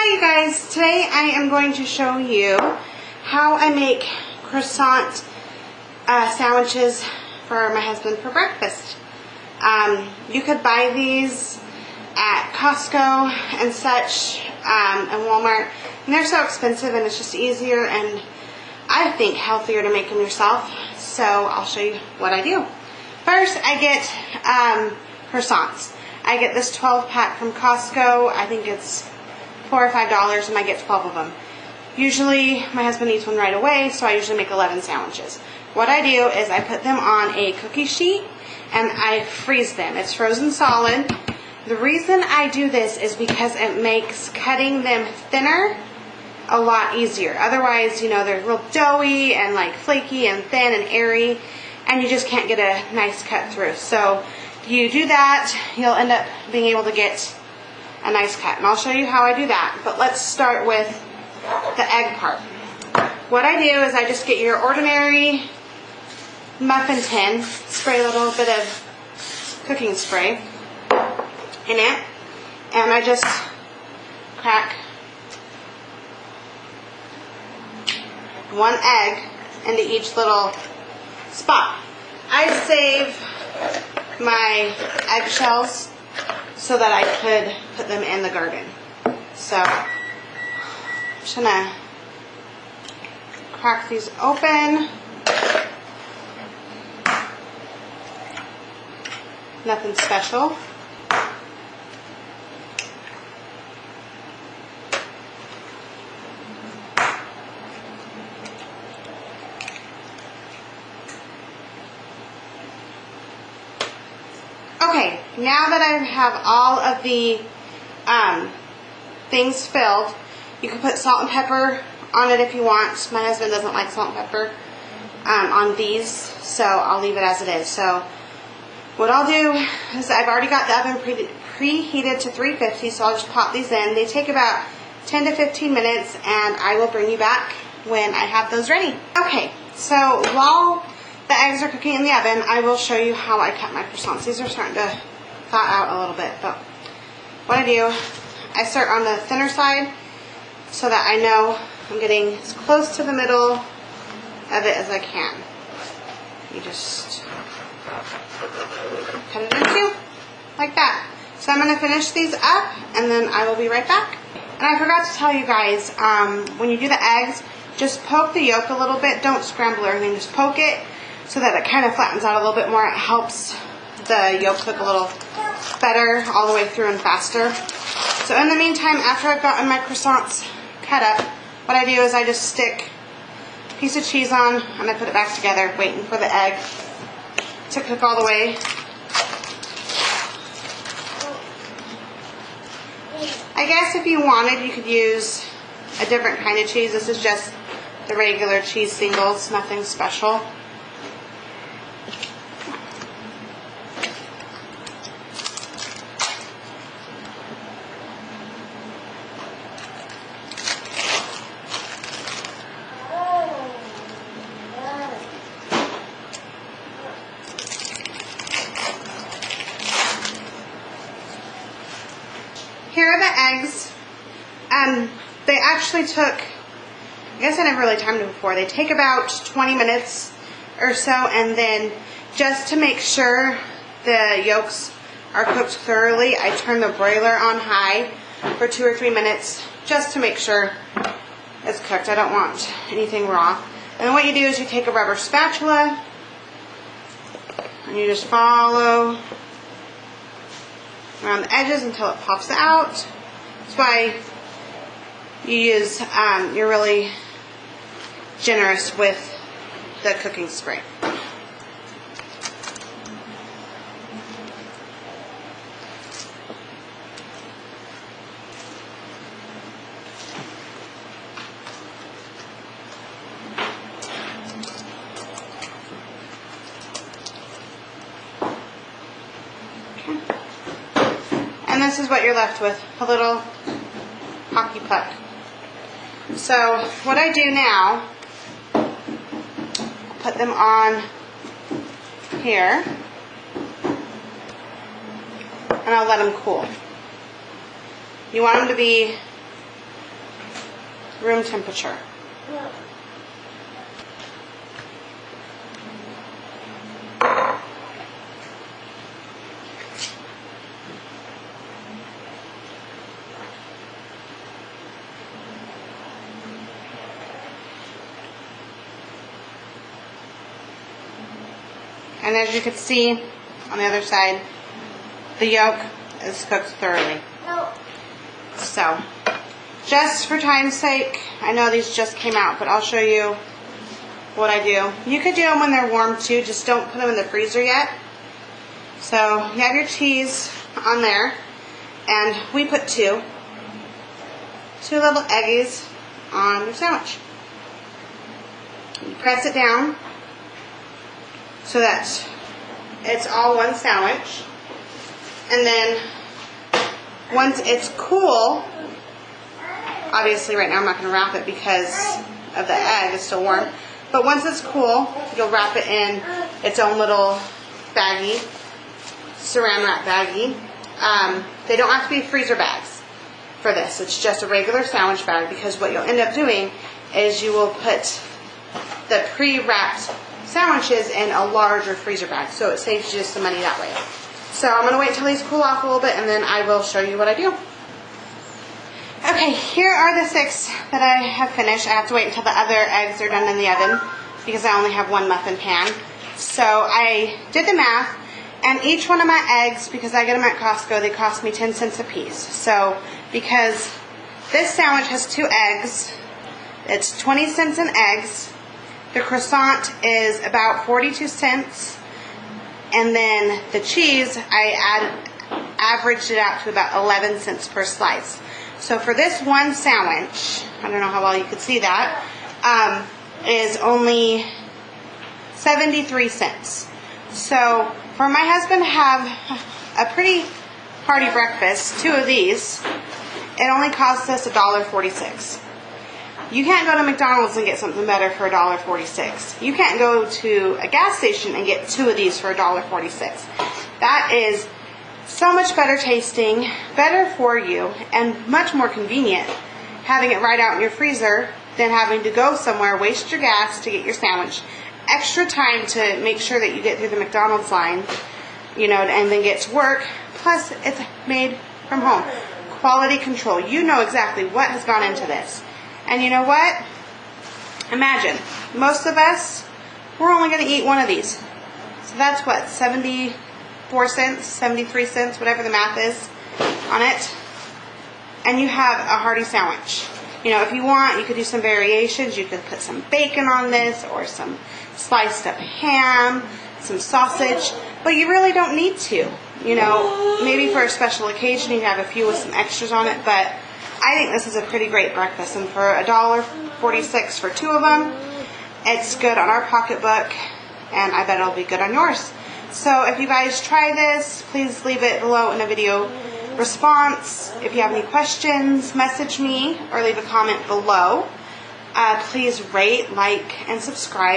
Hi you guys, today I am going to show you how I make croissant sandwiches for my husband for breakfast. You could buy these at Costco and such, and Walmart, and they're so expensive and it's just easier and I think healthier to make them yourself. So I'll show you what I do. First I get croissants. I get this 12 pack from Costco. I think it's $4 or $5 and I get 12 of them. Usually my husband eats one right away, so I usually make 11 sandwiches. What I do is I put them on a cookie sheet and I freeze them. It's frozen solid. The reason I do this is because it makes cutting them thinner a lot easier. Otherwise, you know, they're real doughy and like flaky and thin and airy, and you just can't get a nice cut through. So if you do that, you'll end up being able to get a nice cut. And I'll show you how I do that. But let's start with the egg part. What I do is I just get your ordinary muffin tin, spray a little bit of cooking spray in it, and I just crack one egg into each little spot. I save my eggshells so that I could put them in the garden. So I'm just gonna crack these open. Nothing special. Okay, now that I have all of the things filled, you can put salt and pepper on it if you want. My husband doesn't like salt and pepper on these, so I'll leave it as it is. So what I'll do is I've already got the oven preheated to 350, so I'll just pop these in. They take about 10 to 15 minutes, and I will bring you back when I have those ready. Okay, so while the eggs are cooking in the oven, I will show you how I cut my croissants. These are starting to thaw out a little bit, but what I do, I start on the thinner side so that I know I'm getting as close to the middle of it as I can. You just cut it in two, like that. So I'm going to finish these up, and then I will be right back. And I forgot to tell you guys, when you do the eggs, just poke the yolk a little bit. Don't scramble everything, just poke it so that it kind of flattens out a little bit more. It helps the yolk cook a little better all the way through and faster. So in the meantime, after I've gotten my croissants cut up, what I do is I just stick a piece of cheese on and I put it back together, waiting for the egg to cook all the way. I guess if you wanted, you could use a different kind of cheese. This is just the regular cheese singles, nothing special. Here are the eggs. They actually took, I guess I never really timed them before. They take about 20 minutes or so, and then just to make sure the yolks are cooked thoroughly, I turn the broiler on high for 2 or 3 minutes just to make sure it's cooked. I don't want anything raw. And then what you do is you take a rubber spatula and you just follow around the edges until it pops out. That's why you use, you're really generous with the cooking spray. And this is what you're left with, a little hockey puck. So what I do now, put them on here, and I'll let them cool. You want them to be room temperature. And as you can see on the other side, the yolk is cooked thoroughly. So, just for time's sake, I know these just came out, but I'll show you what I do. You could do them when they're warm too, just don't put them in the freezer yet. So, you have your cheese on there, and we put two little eggies on your sandwich. You press it down so that it's all one sandwich. And then once it's cool, obviously right now I'm not going to wrap it because of the egg, it's still warm. But once it's cool, you'll wrap it in its own little baggie, saran wrap baggie. They don't have to be freezer bags for this. It's just a regular sandwich bag, because what you'll end up doing is you will put the pre-wrapped sandwiches in a larger freezer bag, so it saves you some money that way. So I'm going to wait until these cool off a little bit, and then I will show you what I do. Okay, here are the 6 that I have finished. I have to wait until the other eggs are done in the oven because I only have one muffin pan. So I did the math, and each one of my eggs, because I get them at Costco, they cost me 10 cents a piece. So because this sandwich has 2 eggs, it's 20 cents an eggs. The croissant is about 42 cents. And then the cheese, I averaged it out to about 11 cents per slice. So for this one sandwich, I don't know how well you could see that, is only 73 cents. So for my husband to have a pretty hearty breakfast, 2 of these, it only costs us $1.46. You can't go to McDonald's and get something better for $1.46. You can't go to a gas station and get 2 of these for $1.46. That is so much better tasting, better for you, and much more convenient having it right out in your freezer than having to go somewhere, waste your gas to get your sandwich, extra time to make sure that you get through the McDonald's line, you know, and then get to work. Plus, it's made from home. Quality control. You know exactly what has gone into this. And you know what? Imagine, most of us, we're only going to eat one of these. So that's what, 74 cents, 73 cents, whatever the math is on it. And you have a hearty sandwich. You know, if you want, you could do some variations. You could put some bacon on this, or some sliced up ham, some sausage. But you really don't need to. You know, maybe for a special occasion you have a few with some extras on it, but I think this is a pretty great breakfast, and for $1.46 for 2 of them, it's good on our pocketbook, and I bet it'll be good on yours. So if you guys try this, please leave it below in a video response. If you have any questions, message me or leave a comment below. Please rate, like, and subscribe.